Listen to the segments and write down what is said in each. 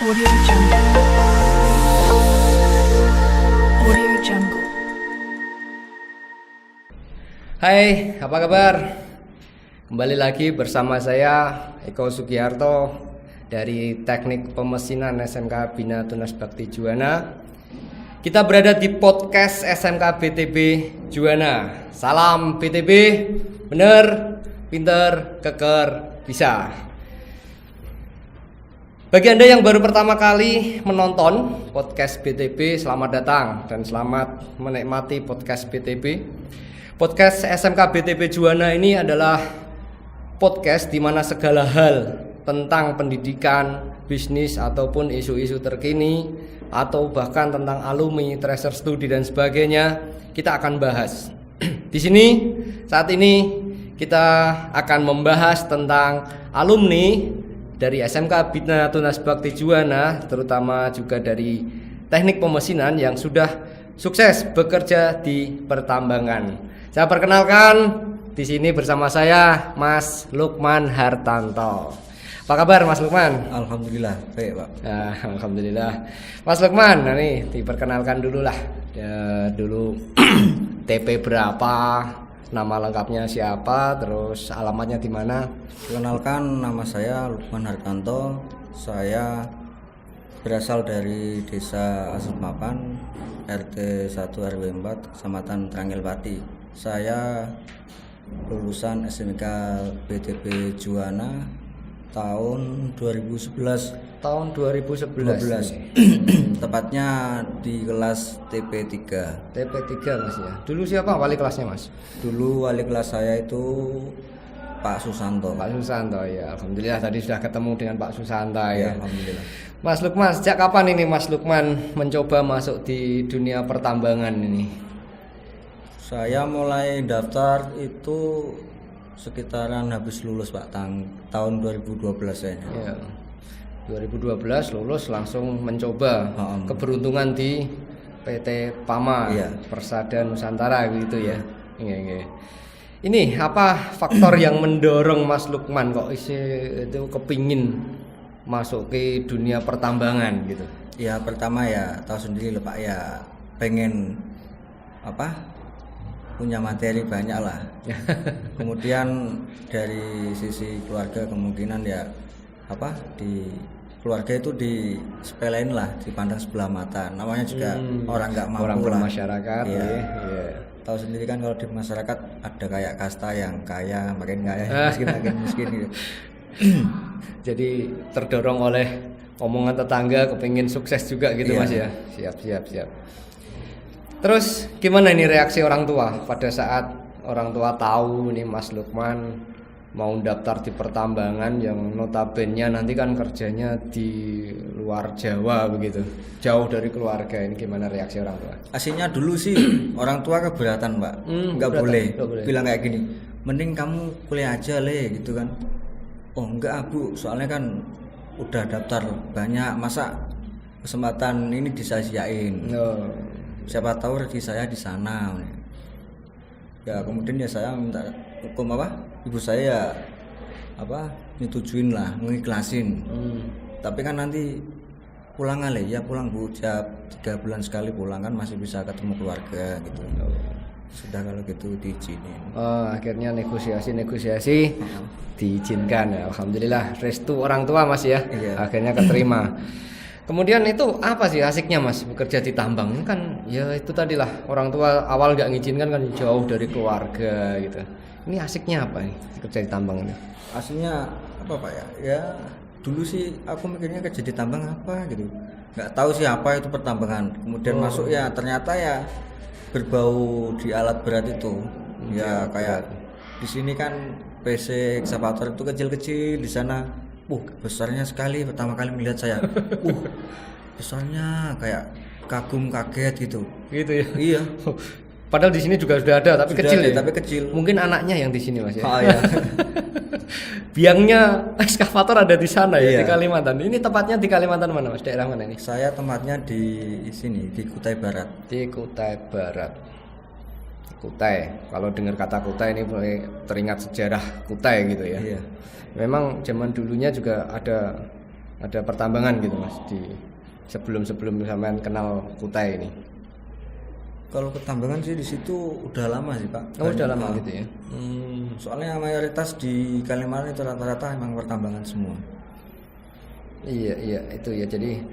Audio Jungle. Audio Jungle. Hai, apa kabar? Kembali lagi bersama saya Eko Sugiharto dari Teknik Pemesinan SMK Bina Tunas Bakti Juwana. Kita berada di podcast SMK BTB Juwana. Salam BTB, bener, pinter, keker, bisa. Bagi Anda yang baru pertama kali menonton podcast BTB, selamat datang dan selamat menikmati podcast BTB. Podcast SMK BTB Juwana ini adalah podcast di mana segala hal tentang pendidikan, bisnis ataupun isu-isu terkini atau bahkan tentang alumni, tracer studi dan sebagainya kita akan bahas. Di sini saat ini kita akan membahas tentang alumni dari SMK Bina Tunas Bakti Juwana, terutama juga dari Teknik Pemesinan yang sudah sukses bekerja di pertambangan. Saya perkenalkan di sini bersama saya Mas Lukman Hartanto. Apa kabar Mas Lukman? Alhamdulillah, baik Pak. Nah, alhamdulillah. Mas Lukman, nah nih diperkenalkan dulu lah. Ya, dulu TP berapa, nama lengkapnya siapa, terus alamatnya di mana? Perkenalkan, nama saya Lukman Hartanto. Saya berasal dari Desa Asemapan, RT 1 RW 4, Kecamatan Trangilpati. Saya lulusan SMK BTB Juwana tahun 2011. Tahun 2011. Tepatnya di kelas TP3. TP3 Mas ya. Dulu siapa wali kelasnya Mas? Dulu wali kelas saya itu Pak Susanto. Pak Susanto ya. Alhamdulillah tadi sudah ketemu dengan Pak Susanto ya. Alhamdulillah. Mas Lukman, sejak kapan ini Mas Lukman mencoba masuk di dunia pertambangan ini? Saya mulai daftar itu sekitaran habis lulus Pak, tahun 2012 ya. Ya. 2012 lulus langsung mencoba keberuntungan di PT Pama, Iya. Persada Nusantara gitu ya. Iya, iya. Ini apa faktor yang mendorong Mas Lukman kok itu kepingin masuk ke dunia pertambangan gitu? Ya pertama ya tahu sendiri loh Pak ya, pengen punya materi banyak lah. Kemudian dari sisi keluarga kemungkinan ya di keluarga itu disepelein lah, dipandang sebelah mata. Namanya juga orang nggak mampu Orang lah. bermasyarakat Iya. ya. Tahu sendiri kan kalau di masyarakat ada kayak kasta yang kaya makin kaya, miskin makin miskin gitu. Jadi terdorong oleh omongan tetangga kepingin sukses juga gitu. Iya. Mas ya. Siap. Terus gimana ini reaksi orang tua pada saat orang tua tahu nih Mas Lukman mau daftar di pertambangan yang notabene nanti kan kerjanya di luar Jawa begitu, jauh dari keluarga, ini gimana reaksi orang tua? Aslinya dulu sih orang tua keberatan Pak, nggak boleh bilang kayak gini, mending kamu kuliah aja gitu kan. Oh enggak Bu, soalnya kan udah daftar banyak, masa kesempatan ini disasiain. No. Siapa tahu rezeki saya di sana. Ya kemudian ya saya minta hukum ibu saya nyetujuin lah, ngikhlasin. Tapi kan nanti pulang ya pulang Bu, tiap 3 bulan sekali pulang kan masih bisa ketemu keluarga gitu. Sudah kalau gitu diizinin. Oh, akhirnya negosiasi diizinkan ya. Alhamdulillah restu orang tua Mas ya. Iya. Akhirnya keterima. Kemudian itu apa sih asiknya Mas bekerja di tambang? Ini kan ya itu tadilah orang tua awal nggak ngizinkan kan, jauh dari keluarga gitu. Ini asiknya apa nih kerja di tambang ini? Aslinya Pak ya? Ya dulu sih aku mikirnya kerja di tambang apa gitu. Nggak tahu sih apa itu pertambangan. Kemudian masuk ya ternyata ya berbau di alat berat itu. Ya kayak di sini kan PC ekskavator itu kecil-kecil, di sana besarnya sekali. Pertama kali melihat saya besarnya, kayak kagum kaget gitu Gitu ya. iya. Padahal di sini juga sudah ada tapi Sudah kecil ada, ya. tapi kecil. Mungkin anaknya yang di sini Mas ya. Iya. Biangnya ekskavator ada di sana ya, Iya. di Kalimantan. Ini tepatnya di Kalimantan mana Mas? Daerah mana ini? Saya tempatnya di sini, di Kutai Barat. Di Kutai Barat. Kutai. Kalau dengar kata Kutai ini mulai teringat sejarah Kutai gitu ya. Iya. Memang zaman dulunya juga ada ada pertambangan gitu Mas di sebelum sampean kenal Kutai ini? Kalau pertambangan sih di situ udah lama sih Pak. Oh, udah lama gitu ya. Soalnya mayoritas di Kalimantan itu rata-rata emang pertambangan semua. Iya itu ya. Jadi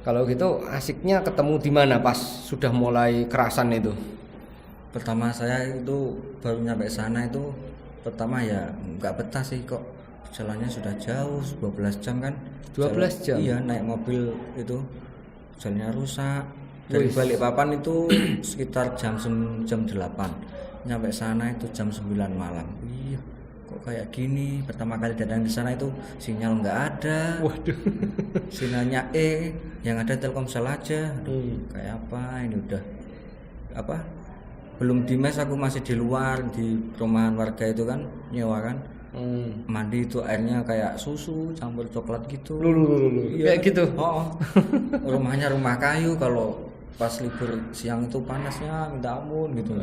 kalau gitu asiknya ketemu di mana pas sudah mulai kerasan itu? Pertama saya itu baru nyampe sana itu pertama ya nggak betah sih kok, jalannya sudah jauh 12 jam kan. 12 jam? Iya, naik mobil itu jalannya rusak. Dari Balikpapan itu sekitar jam 8, nyampe sana itu jam 9 malam. Iya, kok kayak gini. Pertama kali datang di sana itu sinyal nggak ada. Waduh. Sinyalnya yang ada Telkomsel aja. Aduh, kayak apa ini udah apa? Belum di mes, aku masih di luar di perumahan warga itu kan, nyewa kan. Mandi itu airnya kayak susu campur coklat gitu. Kayak gitu. Oh. Rumahnya rumah kayu, kalau pas libur siang itu panasnya minta ampun gitu.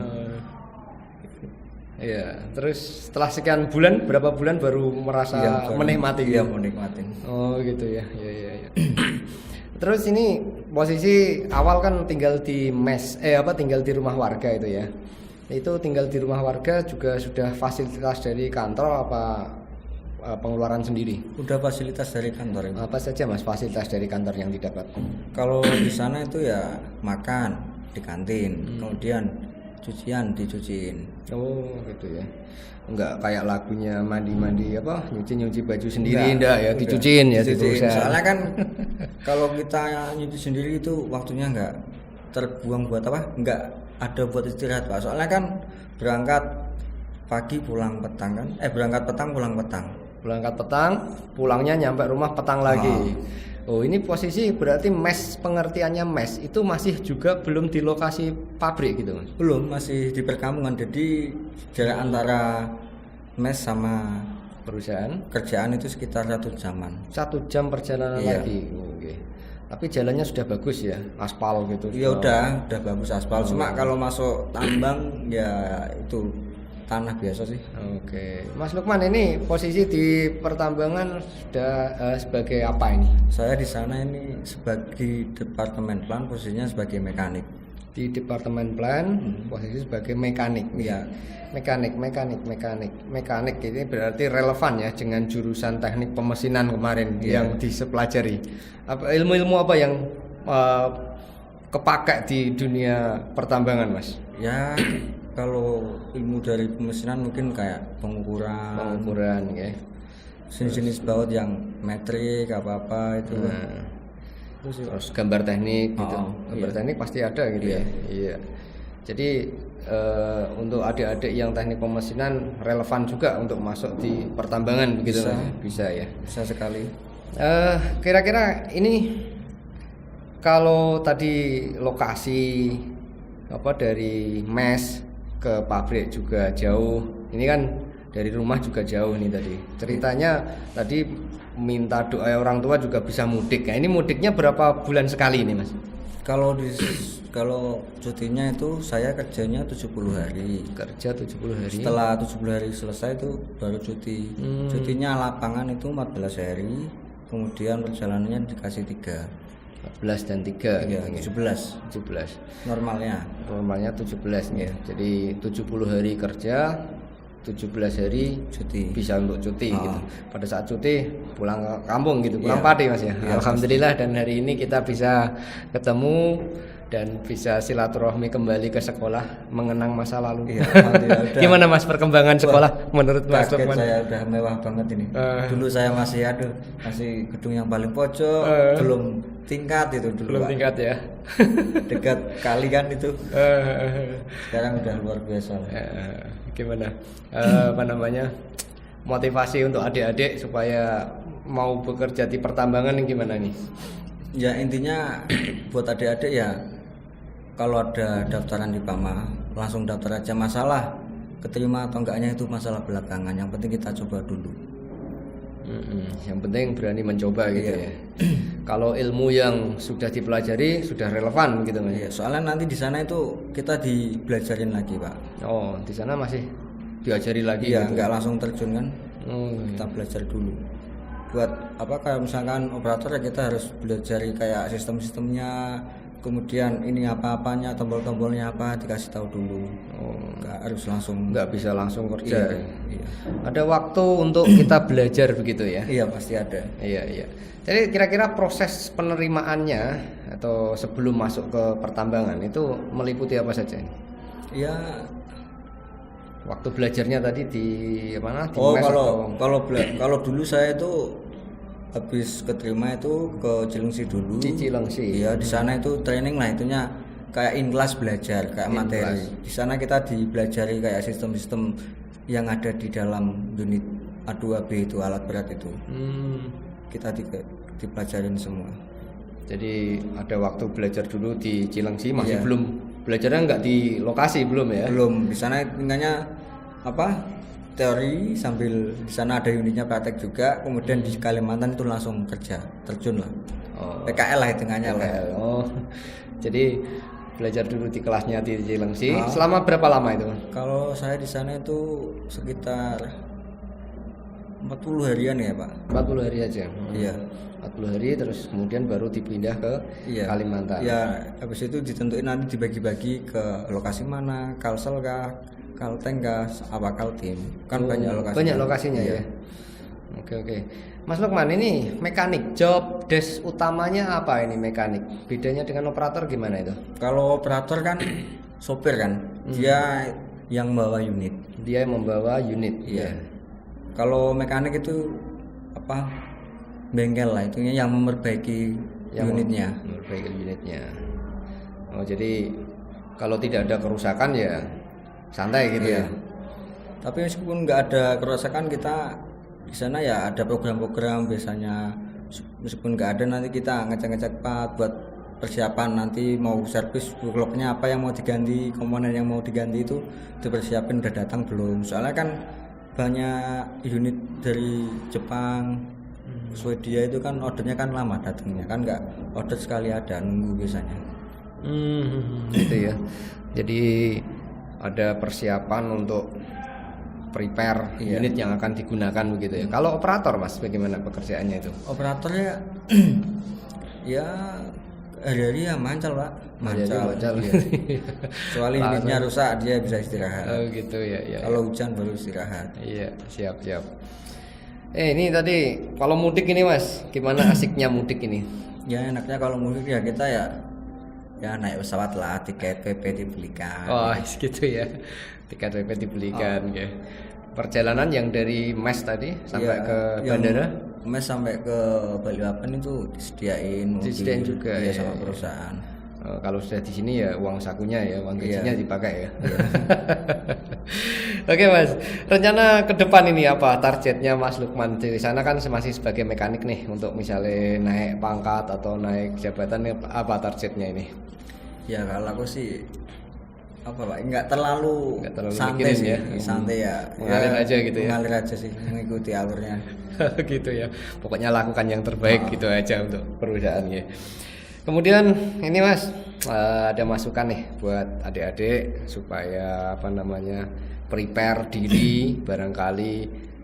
Iya, terus setelah sekian bulan, berapa bulan baru merasa menikmati Iya, gitu? menikmatin. Oh gitu ya. Iya. Terus ini posisi awal kan tinggal di tinggal di rumah warga itu ya. Itu tinggal di rumah warga juga sudah fasilitas dari kantor apa pengeluaran sendiri? Udah fasilitas dari kantor itu. Apa saja Mas fasilitas dari kantor yang didapat? Kalau di sana itu ya makan di kantin, kemudian cucian dicuciin. Oh gitu ya. Enggak kayak lagunya mandi-mandi apa nyuci baju sendiri enggak ya, dicuciin ya dicuciin. Soalnya kan kalau kita nyuci sendiri itu waktunya enggak terbuang buat apa? Enggak ada buat istirahat Pak. Soalnya kan berangkat pagi pulang petang kan. Berangkat petang pulang petang. Berangkat petang, pulangnya nyampe rumah petang lagi. Oh ini posisi berarti mes, pengertiannya mes itu masih juga belum di lokasi pabrik gitu Mas? Belum, masih di perkampungan. Jadi jarak antara mes sama perusahaan kerjaan itu sekitar 1 jaman. 1 jam perjalanan lagi. Oke. Tapi jalannya sudah bagus ya, aspal gitu. Iya udah bagus aspal. Cuma kalau masuk tambang ya itu tanah biasa sih. Oke, Mas Lukman ini posisi di pertambangan sudah sebagai apa ini? Saya di sana ini sebagai departemen plan, posisinya sebagai mekanik. Di departemen plan, posisi sebagai mekanik. Iya. Mekanik ini berarti relevan ya dengan jurusan teknik pemesinan kemarin yang disepelajari. Ilmu-ilmu apa yang kepakai di dunia pertambangan, Mas? Ya. Kalau ilmu dari pemesinan mungkin kayak pengukuran ya. Jenis baut yang metrik apa itu. Terus gambar teknik gitu. Gambar teknik pasti ada gitu ya. Iya. Jadi untuk adik-adik yang teknik pemesinan relevan juga untuk masuk di pertambangan begitu bisa ya. Bisa sekali. Kira-kira ini kalau tadi lokasi dari mes ke pabrik juga jauh. Ini kan dari rumah juga jauh nih tadi. Ceritanya tadi minta doa orang tua juga bisa mudik. Nah, ini mudiknya berapa bulan sekali ini, Mas? Kalau cutinya itu saya kerjanya 70 hari. Kerja 70 hari. Setelah 70 hari selesai itu baru cuti. Cutinya lapangan itu 14 hari. Kemudian perjalanannya dikasih 3. 14 dan 3 ya, gitu. 17 normalnya 17 ya. Jadi 70 hari kerja, 17 hari cuti, bisa untuk cuti gitu. Pada saat cuti pulang ke kampung gitu, pulang padi Mas ya. Alhamdulillah dan hari ini kita bisa ketemu dan bisa silaturahmi kembali ke sekolah, mengenang masa lalu. Gimana Mas perkembangan sekolah menurut Mas Lukman? Saya udah mewah banget ini. Dulu saya masih gedung yang paling pojok, belum tingkat itu dulu. Belum tingkat ya. Dekat kali kan itu. Sekarang udah luar biasa. Gimana? Motivasi untuk adik-adik supaya mau bekerja di pertambangan gimana nih? Ya intinya buat adik-adik ya kalau ada daftaran di PAMA langsung daftar aja, masalah keterima atau enggaknya itu masalah belakangan, yang penting kita coba dulu. Yang penting berani mencoba gitu ya. Kalau ilmu yang sudah dipelajari sudah relevan gitu Mas. Iya, soalnya nanti di sana itu kita dibelajarin lagi Pak. Oh di sana masih diajari lagi? Iya, gitu. Nggak langsung terjun kan. Kita belajar dulu. buat apa kayak misalkan operator ya kita harus belajar kayak sistem-sistemnya, kemudian ini apa-apanya, tombol-tombolnya apa dikasih tahu dulu. Nggak harus langsung. Nggak bisa langsung kerja. Iya. Ada waktu untuk kita belajar begitu ya. Iya pasti ada. Iya. Jadi kira-kira proses penerimaannya atau sebelum masuk ke pertambangan itu meliputi apa saja? Iya. Waktu belajarnya tadi di mana? Di Oh mes atau- kalau dulu saya itu habis keterima itu ke Cilengsi dulu. Di Cilengsi. Iya di sana itu training lah itunya kayak in class belajar kayak In materi. class. Di sana kita dipelajari kayak sistem-sistem yang ada di dalam unit A2B itu alat berat itu. Kita dipelajarin semua. Jadi ada waktu belajar dulu di Cilengsi, masih Iya. belum belajarnya nggak di lokasi belum ya? Belum di sana tinggalnya apa teori sambil di sana ada unitnya praktek juga, kemudian di Kalimantan itu langsung kerja terjun lah. Oh. PKL lah hitungannya lah. Oh, jadi belajar dulu di kelasnya di Cilengsi. Ah. Selama berapa lama itu? Kalau saya di sana itu sekitar 40 harian ya Pak. 40 hari aja. Iya. 40 hari terus kemudian baru dipindah ke Iya. Kalimantan. Iya, habis itu ditentuin nanti dibagi-bagi ke lokasi mana, Kalsel kah, Kalteng kah, apa Kaltim. Kan Oh, banyak lokasinya. banyak lokasinya Iya. ya. Oke. Mas Lukman, ini mekanik, job desk utamanya apa ini mekanik? Bedanya dengan operator gimana itu? Kalau operator kan sopir kan, dia yang bawa unit. Dia yang membawa unit. Iya. Ya. Kalau mekanik itu apa? Bengkel lah, itu yang memperbaiki unitnya. Memperbaiki unitnya. Oh, jadi kalau tidak ada kerusakan ya santai gitu Iya. ya. Tapi meskipun nggak ada kerusakan kita di sana ya ada program-program biasanya meskipun nggak ada nanti kita ngecek-ngecek part buat persiapan nanti mau servis bloknya apa yang mau diganti, komponen yang mau diganti itu dipersiapin udah datang belum, soalnya kan banyak unit dari Jepang, Swedia itu kan ordernya kan lama datangnya kan, nggak order sekali ada, nunggu biasanya. Gitu ya. Jadi ada persiapan untuk prepare Iya. unit yang akan digunakan begitu ya. Kalau operator Mas bagaimana pekerjaannya itu? Operatornya ya hari-hari ya mancal Pak, mancal. Iya. Kecuali unitnya rusak dia bisa istirahat. Oh gitu ya. Kalau hujan baru istirahat. Iya, siap. Ini tadi kalau mudik ini Mas, gimana asiknya mudik ini? Ya enaknya kalau mudik ya kita ya naik pesawat lah, tiket PP dibelikan. Oh, gitu ya. Tiket PP dibelikan ya. Perjalanan yang dari mes tadi sampai Ya, ke yang bandara mes sampai ke Balikpapan itu disediain mobil. Disediain juga, ya, ya, sama ya. perusahaan. kalau sudah di sini ya uang sakunya ya, uang gajinya Iya. dipakai ya. Oke Mas, rencana ke depan ini apa targetnya Mas Lukman di sana kan masih sebagai mekanik nih, untuk misalnya naik pangkat atau naik jabatan apa targetnya ini? Ya kalau aku sih apa Pak, nggak terlalu santai mikirin sih, ya. santai ya. Mengalir aja gitu ya. Mengalir aja sih, mengikuti alurnya. Gitu ya. Pokoknya lakukan yang terbaik gitu aja untuk perusahaannya. Kemudian ini Mas, ada masukan nih buat adik-adik supaya prepare diri barangkali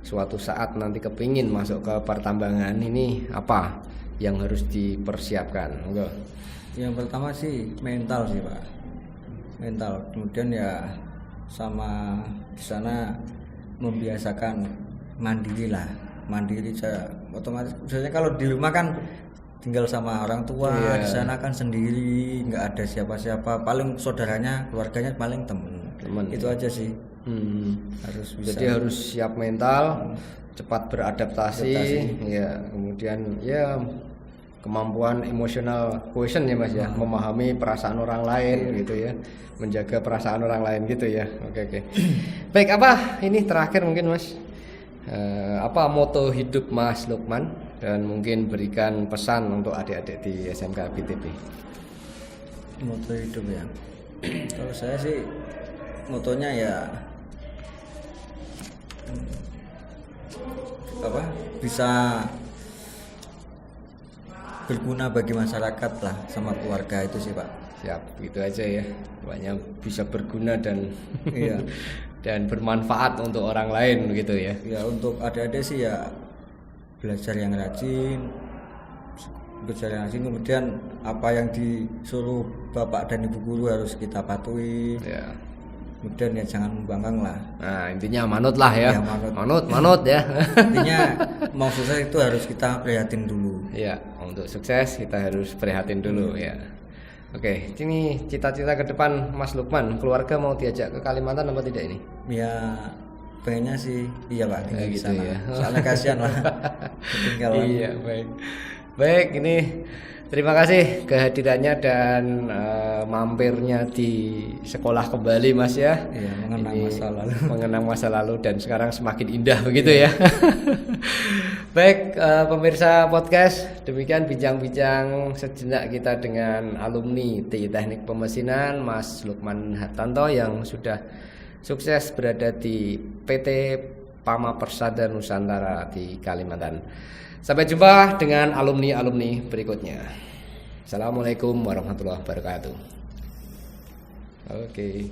suatu saat nanti kepingin masuk ke pertambangan, ini apa yang harus dipersiapkan? Enggak. Yang pertama sih mental sih Pak, mental. Kemudian ya sama di sana membiasakan mandiri lah, mandiri saya otomatis. Biasanya kalau di rumah kan tinggal sama orang tua, Iya. di sana kan sendiri, nggak ada siapa-siapa, paling saudaranya, keluarganya paling temen. Itu aja sih. Harus bisa. Jadi harus siap mental, cepat beradaptasi, ya. Kemudian ya kemampuan emotional quotient ya Mas ya, memahami perasaan orang lain gitu ya, menjaga perasaan orang lain gitu ya. Oke. Baik, apa ini terakhir mungkin Mas, apa moto hidup Mas Lukman, dan mungkin berikan pesan untuk adik-adik di SMK BTP. Moto hidup ya. Kalau saya sih motonya ya apa, bisa berguna bagi masyarakat lah sama keluarga, itu sih Pak. Siap, gitu aja ya. Banyak bisa berguna dan Iya. dan bermanfaat untuk orang lain gitu ya. Ya untuk adik-adik sih ya belajar yang rajin, kemudian apa yang disuruh bapak dan ibu guru harus kita patuhi. Ya. Kemudian ya jangan membangkang lah. Nah, intinya manut lah ya. Ya, Manut ya. Intinya mau sukses itu harus kita prihatin dulu. Ya, untuk sukses kita harus prihatin dulu ya. Oke, ini cita-cita ke depan Mas Lukman, keluarga mau diajak ke Kalimantan apa tidak ini? Ya pengennya sih iya Pak, tinggal di gitu sana. ya. Soalnya kasihan lah. Ketinggalan. Iya, baik. Baik, ini terima kasih kehadirannya dan mampirnya di sekolah kembali Mas ya. Iya, mengenang Ini masa lalu. mengenang masa lalu dan sekarang semakin indah begitu ya. Baik, pemirsa podcast, demikian bincang-bincang sejenak kita dengan alumni TI Teknik Pemesinan Mas Lukman Hartanto yang sudah sukses berada di PT Pama Persada Nusantara di Kalimantan. Sampai jumpa dengan alumni-alumni berikutnya. Assalamualaikum warahmatullahi wabarakatuh. Oke.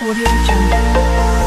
Audio Jungle.